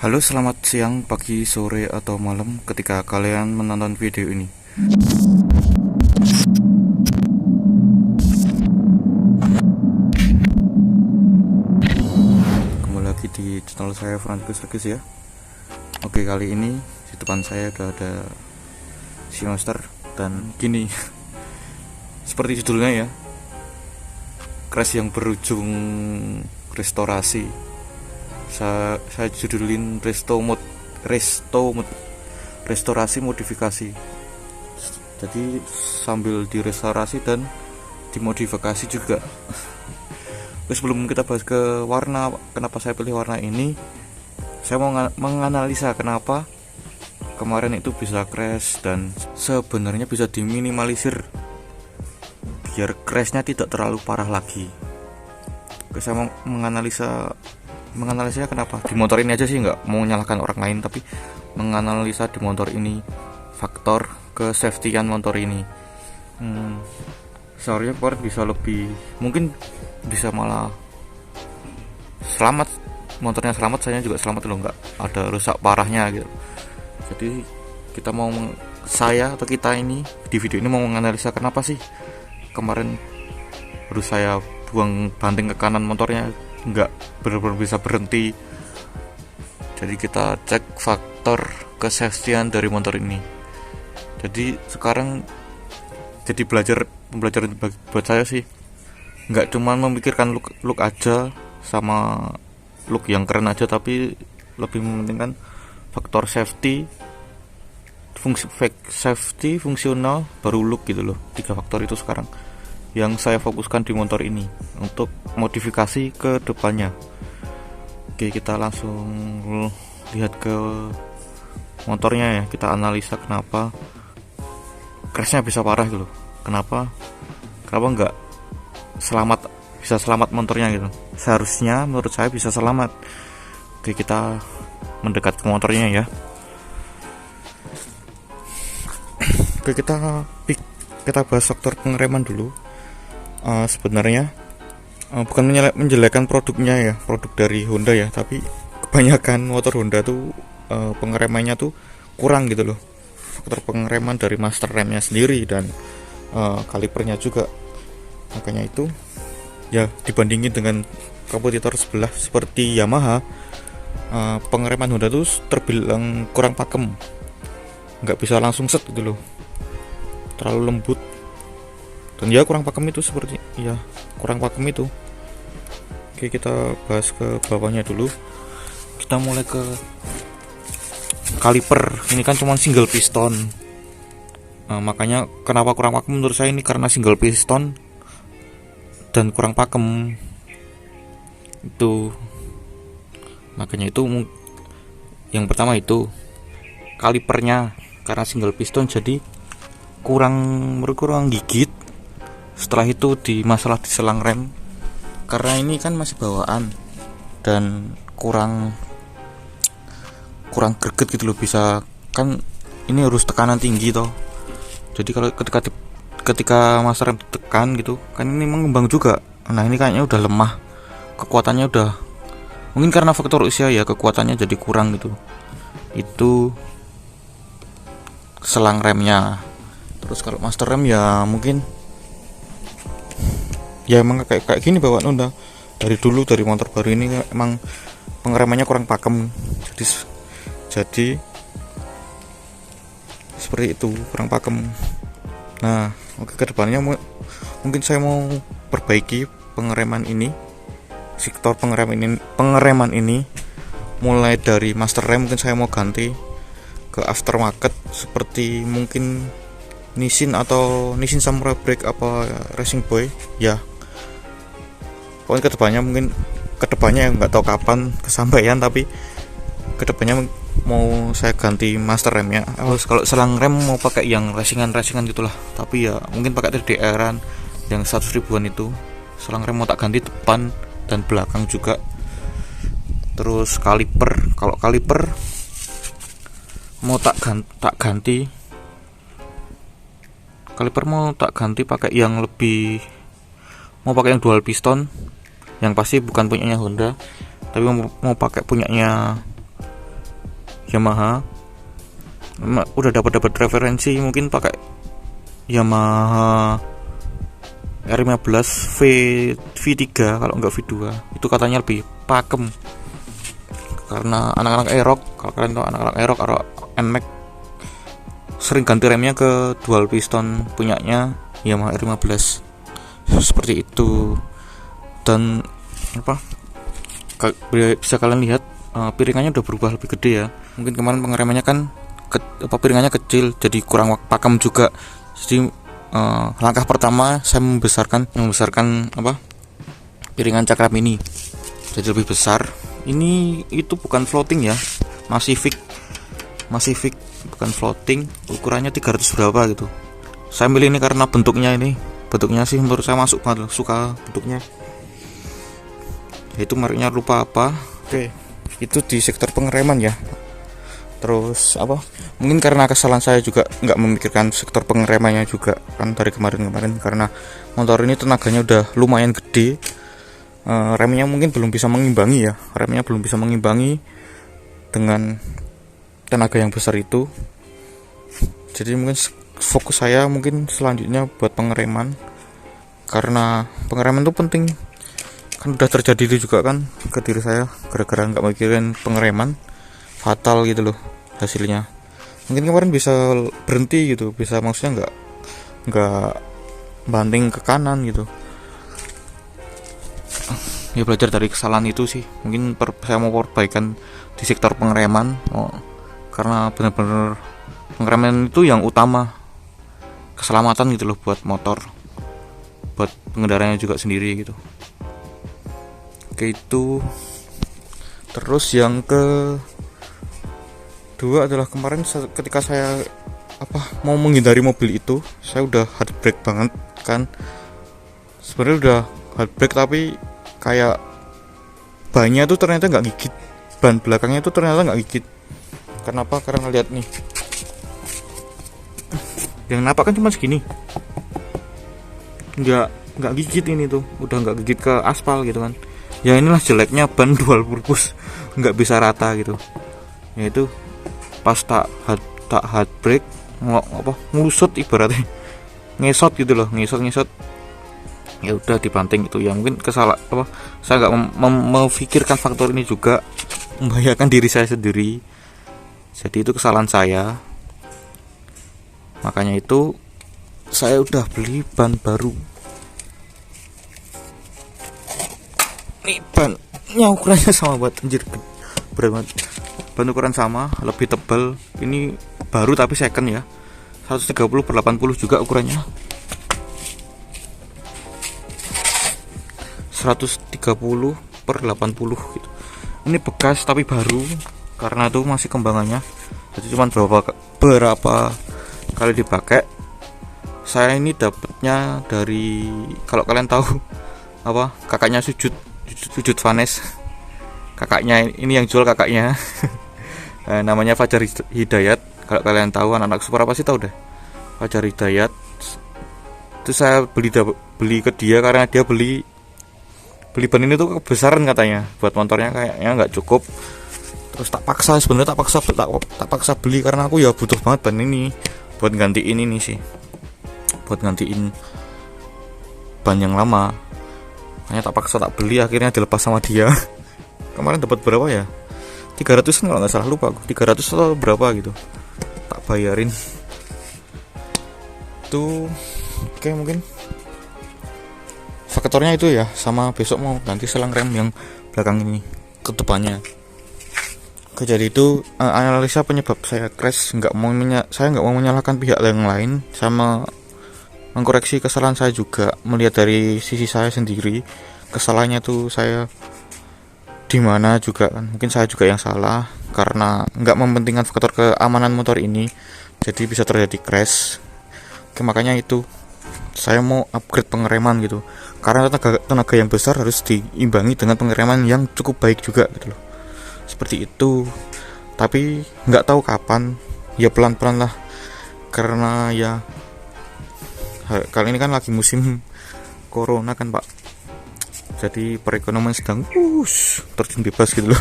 Halo, selamat siang, pagi, sore, atau malam ketika kalian menonton video ini. Kembali lagi di channel saya, Frankus Regis ya. Oke, kali ini di depan saya udah ada si monster. Dan gini, seperti judulnya ya, crash yang berujung restorasi. Saya judulin resto mode, restorasi modifikasi. Jadi sambil direstorasi dan dimodifikasi juga. Oke, sebelum kita bahas ke warna, kenapa saya pilih warna ini, saya mau menganalisa kenapa kemarin itu bisa crash dan sebenarnya bisa diminimalisir biar crashnya tidak terlalu parah lagi. Oke, saya mau menganalisa kenapa di motor ini aja sih, nggak mau menyalahkan orang lain, tapi menganalisa di motor ini faktor ke-safetyan motor ini. Seharusnya kemarin bisa lebih, mungkin bisa malah selamat, motornya selamat, saya juga selamat loh, nggak ada rusak parahnya gitu. Jadi kita ini di video ini mau menganalisa kenapa sih kemarin harus saya buang banting ke kanan, motornya nggak benar-benar bisa berhenti. Jadi kita cek faktor ke-safetyan dari motor ini. Jadi sekarang jadi pembelajaran buat saya sih, nggak cuma memikirkan look aja sama look yang keren aja, tapi lebih mementingkan faktor safety, fungsional, baru look gitu loh. 3 faktor itu sekarang yang saya fokuskan di motor ini untuk modifikasi ke depannya. Oke, kita langsung lihat ke motornya ya. Kita analisa kenapa crashnya bisa parah gitu loh. Kenapa nggak bisa selamat motornya gitu. Seharusnya menurut saya bisa selamat. Oke, kita mendekat ke motornya ya. Oke, kita bahas faktor pengereman dulu. Sebenarnya bukan menjelekkan produknya ya, produk dari Honda ya, tapi kebanyakan motor Honda tuh pengeremannya tuh kurang gitu loh. Faktor pengereman dari master remnya sendiri dan kalipernya juga. Makanya itu ya, dibandingin dengan kompetitor sebelah seperti Yamaha, pengereman Honda tuh terbilang kurang pakem, nggak bisa langsung set gitu loh, terlalu lembut. Dan ya kurang pakem itu. Oke, kita bahas ke bawahnya dulu. Kita mulai ke kaliper. Ini kan cuma single piston. Makanya kenapa kurang pakem menurut saya ini, karena single piston dan kurang pakem itu. Makanya itu yang pertama itu kalipernya, karena single piston jadi kurang gigit. Setelah itu di masalah di selang rem, karena ini kan masih bawaan dan kurang greget gitu loh. Bisa kan ini harus tekanan tinggi toh. Jadi kalau ketika master rem ditekan gitu kan, ini mengembang juga. Nah, ini kayaknya udah lemah, kekuatannya udah, mungkin karena faktor usia ya, kekuatannya jadi kurang gitu. Itu selang remnya. Terus kalau master rem ya mungkin ya emang kayak gini bawaan Honda dari dulu, dari motor baru ini emang pengeremannya kurang pakem. Jadi seperti itu, kurang pakem. Nah, oke, kedepannya mungkin saya mau perbaiki pengereman ini, sektor pengereman ini mulai dari master rem. Mungkin saya mau ganti ke aftermarket seperti mungkin Nissin atau Nissin Samurai Break apa Racing Boy ya. Pokoknya kedepannya nggak tahu kapan kesampaian, tapi kedepannya mau saya ganti master remnya. Terus kalau selang rem mau pakai yang racingan gitulah, tapi ya mungkin pakai TDR-an yang 100 ribuan itu. Selang rem mau tak ganti depan dan belakang juga. Terus kaliper, kalau kaliper mau tak ganti pakai yang lebih, mau pakai yang dual piston, yang pasti bukan punyanya Honda, tapi mau pakai punyanya Yamaha. Udah dapat referensi mungkin pakai Yamaha R15 V3 kalau nggak V2, itu katanya lebih pakem karena anak-anak Aerox, kalau kalian tahu anak-anak Aerox atau NMAX sering ganti remnya ke dual piston punyanya Yamaha R15 seperti itu. Dan bisa kalian lihat piringannya udah berubah lebih gede ya. Mungkin kemarin pengeremannya kan piringannya kecil, jadi kurang pakem juga. Jadi langkah pertama saya membesarkan piringan cakram ini jadi lebih besar. Ini itu bukan floating ya, masih fix, bukan floating. Ukurannya 300 berapa gitu. Saya milih ini karena bentuknya sih menurut saya masuk banget, suka bentuknya. Itu mereknya lupa apa. Oke, itu di sektor pengereman ya. Terus mungkin karena kesalahan saya juga nggak memikirkan sektor pengeremannya juga kan dari kemarin karena motor ini tenaganya udah lumayan gede. Remnya mungkin belum bisa mengimbangi dengan tenaga yang besar itu. Jadi mungkin fokus saya mungkin selanjutnya buat pengereman, karena pengereman itu penting. Kan udah terjadi itu juga kan ke diri saya, gara-gara nggak mikirin pengereman fatal gitu loh hasilnya. Mungkin kemarin bisa berhenti gitu, bisa maksudnya nggak banting ke kanan gitu ya. Belajar dari kesalahan itu sih, mungkin saya mau perbaikan di sektor pengereman. Karena benar-benar pengereman itu yang utama, keselamatan gitu loh buat motor, buat pengendaranya juga sendiri gitu. Oke, itu. Terus yang kedua adalah kemarin ketika saya mau menghindari mobil itu, saya udah hard brake banget kan. Sebenarnya udah hard brake tapi kayak bannya tuh ternyata nggak gigit, ban belakangnya tuh ternyata nggak gigit. Kenapa? Karena lihat nih, yang napak kan cuma segini, nggak gigit ini tuh, udah nggak gigit ke aspal gitu kan. Ya inilah jeleknya ban dual purpose, nggak bisa rata gitu. Yaitu pas tak hard brake ngusut, ibaratnya ngesot gitu loh, ngesot ya udah dibanting itu ya. Mungkin saya nggak memikirkan faktor ini juga, membahayakan diri saya sendiri. Jadi itu kesalahan saya, makanya itu saya udah beli ban baru. Nih bannya ukurannya sama banget, anjir, berat banget. Ban ukuran sama, lebih tebal. Ini baru tapi second ya, 130/80 juga ukurannya. 130/80 gitu. Ini bekas tapi baru, karena itu masih kembangannya. Jadi cuma berapa kali dipakai. Saya ini dapatnya dari, kalau kalian tahu kakaknya sujud Vanes, kakaknya ini yang jual kakaknya. Namanya Fajar Hidayat. Kalau kalian tahu, anak-anak super apa sih tahu deh, Fajar Hidayat. Itu saya beli ke dia karena dia beli ban ini tuh kebesaran katanya, buat motornya kayaknya nggak cukup. Terus tak paksa beli karena aku ya butuh banget ban ini buat gantiin ini sih, buat gantiin ban yang lama. Makanya tak beli, akhirnya dilepas sama dia. Kemarin dapat berapa ya, 300 kalau nggak salah, lupa aku 300 atau berapa gitu, tak bayarin tuh. Oke, mungkin faktornya itu ya, sama besok mau ganti selang rem yang belakang ini ke depannya. Oke, jadi itu analisa penyebab saya crash. Saya nggak mau menyalahkan pihak yang lain, sama mengkoreksi kesalahan saya juga, melihat dari sisi saya sendiri. Kesalahannya tuh saya di mana juga kan, mungkin saya juga yang salah karena nggak mementingkan faktor keamanan motor ini, jadi bisa terjadi crash. Oke, makanya itu saya mau upgrade pengereman gitu, karena tenaga yang besar harus diimbangi dengan pengereman yang cukup baik juga gitu loh. Seperti itu. Tapi nggak tahu kapan, ya pelan-pelan lah, karena ya kali ini kan lagi musim corona kan Pak, jadi perekonomian sedang terjun bebas gitu loh.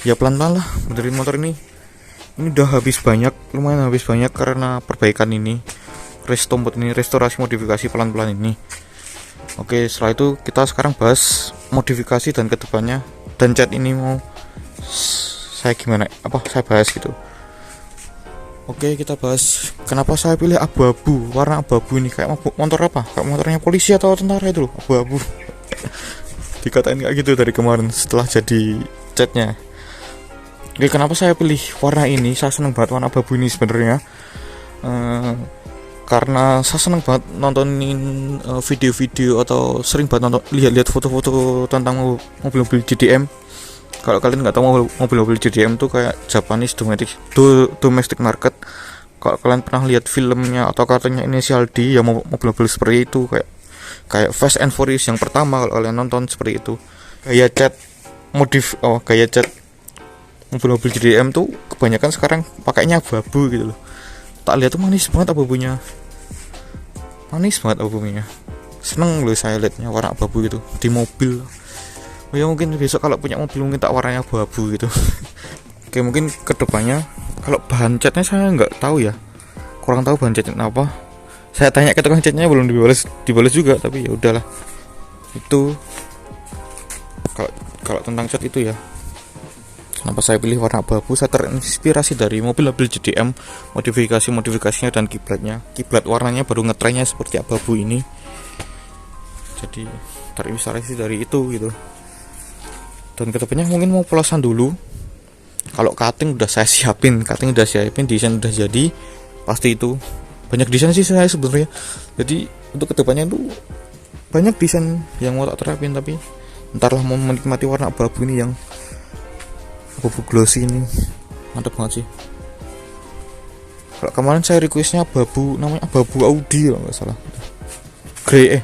Ya pelan-pelan lah benerin motor ini. Ini udah habis banyak, lumayan habis banyak karena perbaikan ini, restorasi modifikasi pelan-pelan ini. Oke, setelah itu kita sekarang bahas modifikasi dan kedepannya, dan cat ini mau saya bahas gitu. Oke, kita bahas kenapa saya pilih abu-abu, warna abu-abu ini. Kayak motor apa? Kayak motornya polisi atau tentara itu loh, abu-abu. Dikatain kayak gitu dari kemarin setelah jadi catnya. Oke, kenapa saya pilih warna ini? Saya seneng banget warna abu-abu ini sebenarnya. Karena saya seneng banget nontonin video-video atau sering banget lihat-lihat foto-foto tentang mobil-mobil JDM. Kalau kalian nggak tahu mobil-mobil JDM tuh kayak Japanese domestic market. Kalau kalian pernah lihat filmnya atau kartunya Inisial D, ya mobil-mobil seperti itu, kayak Fast and Furious yang pertama, kalau kalian nonton seperti itu. Gaya cat mobil-mobil JDM tuh kebanyakan sekarang pakainya abu-abu gitu loh. Tak lihat tuh manis banget abu-abunya. Seneng loh saya liatnya warna abu-abu gitu di mobil. Oh ya, mungkin besok kalau punya mobil mungkin tak warnanya abu-abu gitu. Oke, mungkin kedepannya kalau bahan catnya saya nggak tahu ya, kurang tahu bahan catnya apa. Saya tanya ke tukang catnya belum dibalas juga, tapi ya udahlah. Itu kalau tentang cat itu ya. Kenapa saya pilih warna abu-abu? Saya terinspirasi dari mobil-mobil JDM, modifikasinya dan kiblatnya. Kiblat warnanya baru ngetrennya seperti abu-abu ini. Jadi terinspirasi dari itu gitu. Dan kedepannya mungkin mau polosan dulu. Kalau cutting udah saya siapin, desain udah jadi. Pasti itu banyak desain sih saya sebenarnya. Jadi untuk kedepannya itu banyak desain yang mau tak terapin, tapi entarlah mau menikmati warna abu-abu ini yang abu-abu glossy ini. Mantap banget sih. Kalau kemarin saya requestnya abu-abu, namanya abu-abu Audi kalau nggak salah.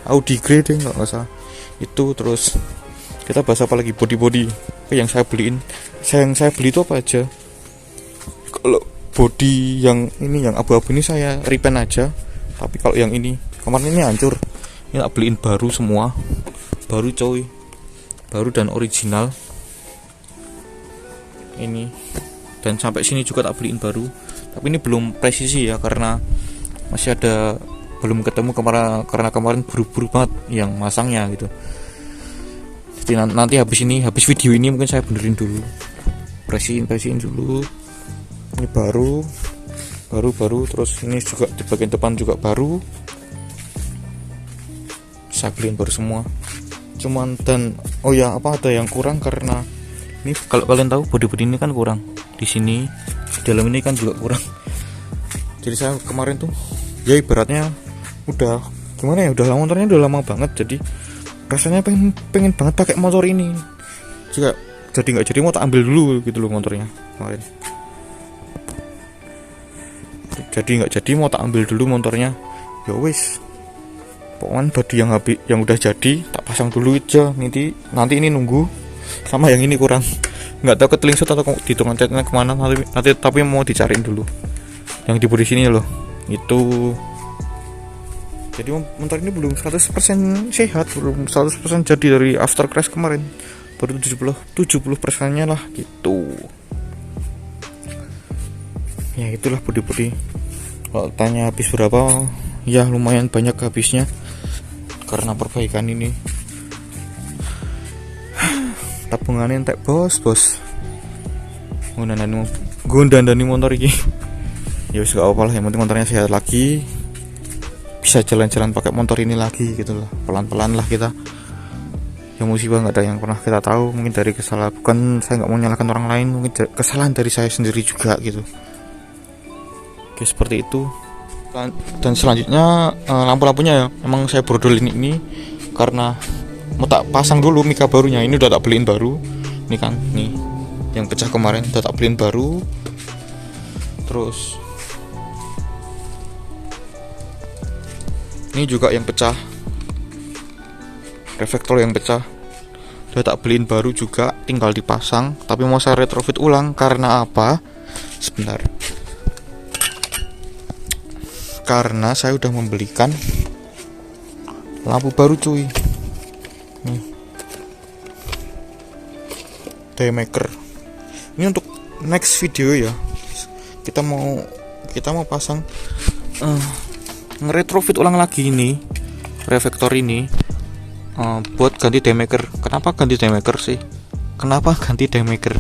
Audi grey deh kalau nggak salah. Itu terus kita bahas apa lagi, body yang saya beli itu apa aja. Kalau body yang ini, yang abu-abu ini saya repaint aja, tapi kalau yang ini kemarin ini hancur, ini tak beliin baru semua, baru dan original ini. Dan sampai sini juga tak beliin baru, tapi ini belum presisi ya karena masih ada, belum ketemu karena kemarin buru-buru banget yang masangnya gitu. Jadi nanti habis video ini mungkin saya benerin dulu, presiin dulu. Ini baru, terus ini juga di bagian depan juga baru, saya beliin baru semua. Cuman ada yang kurang karena ini, kalau kalian tahu bodi ini kan kurang di sini, di dalam ini kan juga kurang. Jadi saya kemarin tuh ya ibaratnya udah motornya udah lama banget, jadi rasanya pengen banget pakai motor ini. Jadi nggak jadi mau tak ambil dulu gitu loh motornya kemarin. Ya wis, pokoknya bodi yang udah jadi tak pasang dulu aja. Nanti ini nunggu, sama yang ini kurang, nggak tahu ketelingsut atau di tukang catnya kemana nanti, tapi mau dicariin dulu yang di bodi sini loh itu. Jadi motor ini belum 100% sehat, belum 100% jadi dari after crash kemarin, baru 70%-nya lah gitu. Ya itulah bodi. Kalau tanya habis berapa, ya lumayan banyak habisnya karena perbaikan ini. Tabungannya entek bos. Gondandani motor ini. Ya wis gak apa-apa lah, yang penting motornya sehat lagi, bisa jalan-jalan pakai motor ini lagi gitu loh. Pelan-pelan lah kita. Yang musibah nggak ada yang pernah kita tahu, mungkin dari kesalahan, bukan saya nggak mau nyalahkan orang lain, mungkin kesalahan dari saya sendiri juga gitu. Oke, seperti itu. Dan selanjutnya lampu-lampunya ya, emang saya brodolin ini karena mau tak pasang dulu mika barunya. Ini udah tak beliin baru, ini kan, nih yang pecah kemarin udah tak beliin baru. Terus ini juga yang pecah, reflektor yang pecah udah tak beliin baru juga, tinggal dipasang. Tapi mau saya retrofit ulang karena apa? Sebentar, karena saya udah membelikan lampu baru cuy. Nih, Daymaker. Ini untuk next video ya. kita mau pasang nge-retrofit ulang lagi ini reflektor ini, buat ganti daymaker. Kenapa ganti daymaker sih? Kenapa ganti daymaker?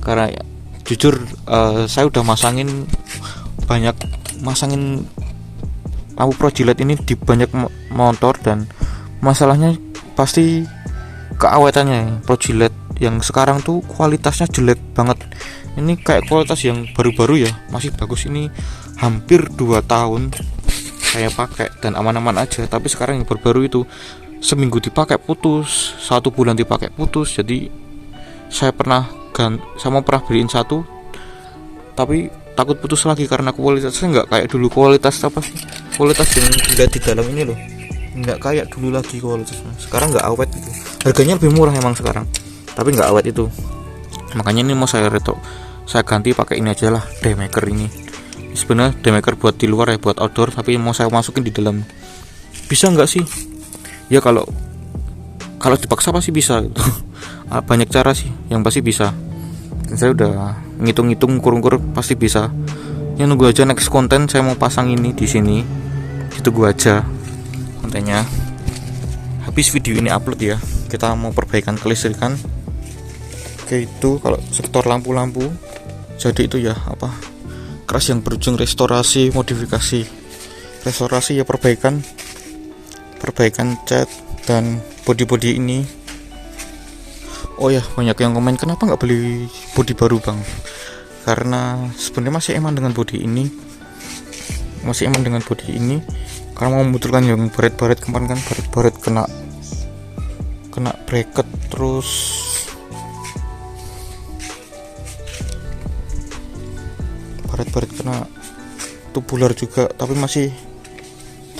Karena ya, jujur saya udah masangin lampu projilet ini di banyak motor, dan masalahnya pasti keawetannya. Projilet yang sekarang tuh kualitasnya jelek banget. Ini kayak kualitas yang baru-baru ya, masih bagus. Ini hampir 2 tahun saya pakai dan aman-aman aja. Tapi sekarang yang baru-baru itu seminggu dipakai putus, 1 bulan dipakai putus. Jadi saya mau pernah beliin satu, tapi takut putus lagi karena kualitasnya nggak kayak dulu. Kualitas yang dilihat di dalam ini loh, nggak kayak dulu lagi kualitasnya. Sekarang nggak awet gitu. Harganya lebih murah emang sekarang, tapi nggak awet itu. Makanya ini mau saya ganti pakai ini aja lah, daymaker ini. Sebenarnya daymaker buat di luar ya, buat outdoor, tapi mau saya masukin di dalam. Bisa nggak sih? Ya kalau dipaksa pasti bisa gitu. Banyak cara sih yang pasti bisa. Dan saya udah ngitung-ngitung, ukur-ukur pasti bisa. Ya nunggu aja next konten saya mau pasang ini di sini. Ditunggu aja kontennya. Habis video ini upload ya, kita mau perbaikan kelistrikan. Oke, itu kalau sektor lampu-lampu. Jadi itu ya keras yang berujung restorasi, modifikasi. Restorasi ya perbaikan cat dan body ini. Oh ya, banyak yang komen kenapa nggak beli body baru bang? Karena sebenarnya masih eman dengan body ini, karena mau membutuhkan yang baret-baret. Kemarin kan baret-baret kena bracket, terus baret-baret kena tubular juga. Tapi masih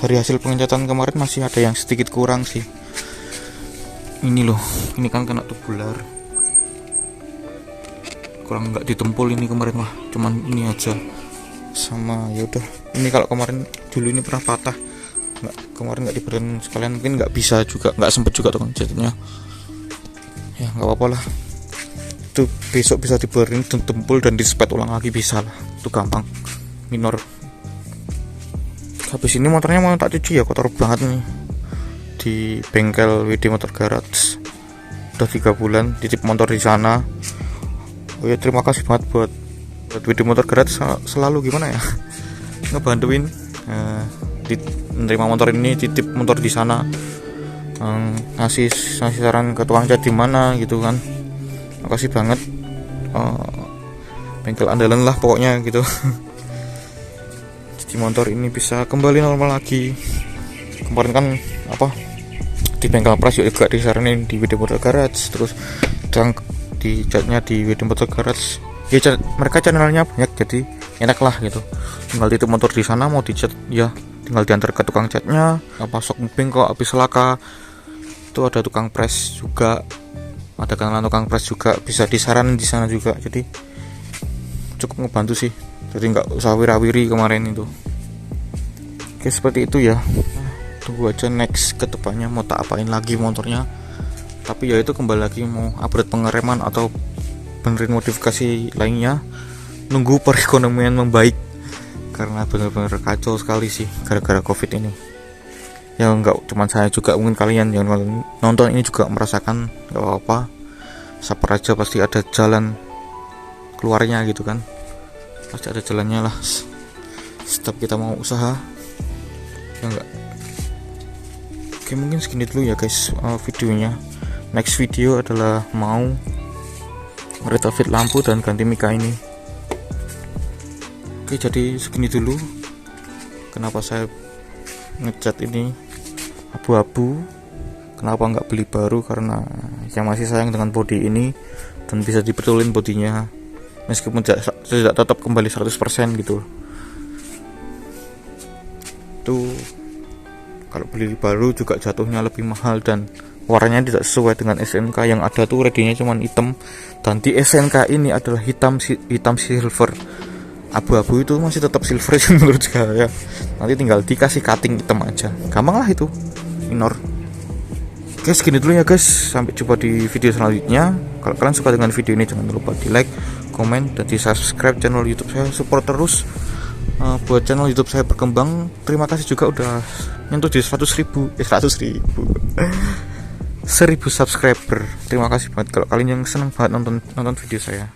dari hasil pengecatan kemarin masih ada yang sedikit kurang sih. Ini loh, ini kan kena tubular, kurang nggak ditempul ini kemarin. Wah, cuman ini aja. Sama ya udah, ini kalau kemarin dulu ini pernah patah, kemarin nggak diberikan sekalian, mungkin nggak sempet juga tukang catnya. Ya nggak apa-apa lah, itu besok bisa diberikan tempul dan dispet ulang lagi, bisa lah, itu gampang, minor. Habis ini motornya mau tak cuci ya, kotor banget nih di bengkel WD Motor Garage. Udah 3 bulan titip motor di sana. Oh ya, terima kasih banget buat WD Motor Garage, selalu gimana ya, ngebantuin menerima motor ini, titip motor di sana, ngasih saran ke tukang cat di mana gitu kan. Makasih banget, bengkel andalan lah pokoknya gitu. Jadi motor ini bisa kembali normal lagi. Kemarin kan di bengkel pras juga disaranin di WD Motor Garage, terus di catnya di WD Motor Garage ya, mereka channelnya banyak, jadi enak lah gitu. Tinggal titip motor di sana, mau dicat ya tinggal diantar ke tukang catnya. Sok bengkok habis selaka itu ada tukang press juga, ada kenalan tukang press juga, bisa disaranin di sana juga. Jadi cukup ngebantu sih, jadi nggak usah wira-wiri kemarin itu. Oke, seperti itu ya. Tunggu aja next ke depannya mau tak apain lagi motornya. Tapi ya itu kembali lagi mau upgrade pengereman atau benerin modifikasi lainnya. Nunggu perekonomian membaik, karena bener-bener kacau sekali sih gara-gara covid ini. Ya nggak cuma saya juga, mungkin kalian yang nonton ini juga merasakan. Nggak apa-apa, sabar aja, pasti ada jalan keluarnya gitu kan, pasti ada jalannya lah. Setiap kita mau usaha ya enggak. Oke, mungkin segini dulu ya guys videonya. Next video adalah mau retrofit lampu dan ganti mika ini. Oke, jadi segini dulu. Kenapa saya ngecat ini abu-abu, kenapa nggak beli baru? Karena yang masih sayang dengan body ini dan bisa dibetulin bodinya, meskipun tidak tetap kembali 100% gitu. Itu kalau beli baru juga jatuhnya lebih mahal dan warnanya tidak sesuai dengan SNK yang ada tuh. Redinya cuman hitam, dan di SNK ini adalah hitam silver. Abu-abu itu masih tetap silver sih menurut saya. Nanti tinggal dikasih cutting hitam aja, gampang lah itu, minor. Oke, segini dulu ya guys, sampai jumpa di video selanjutnya. Kalau kalian suka dengan video ini jangan lupa di like, komen, dan di subscribe channel YouTube saya, support terus buat channel YouTube saya berkembang. Terima kasih juga udah nyentuh di 100.000 1000 subscriber. Terima kasih banget kalau kalian yang senang banget nonton video saya.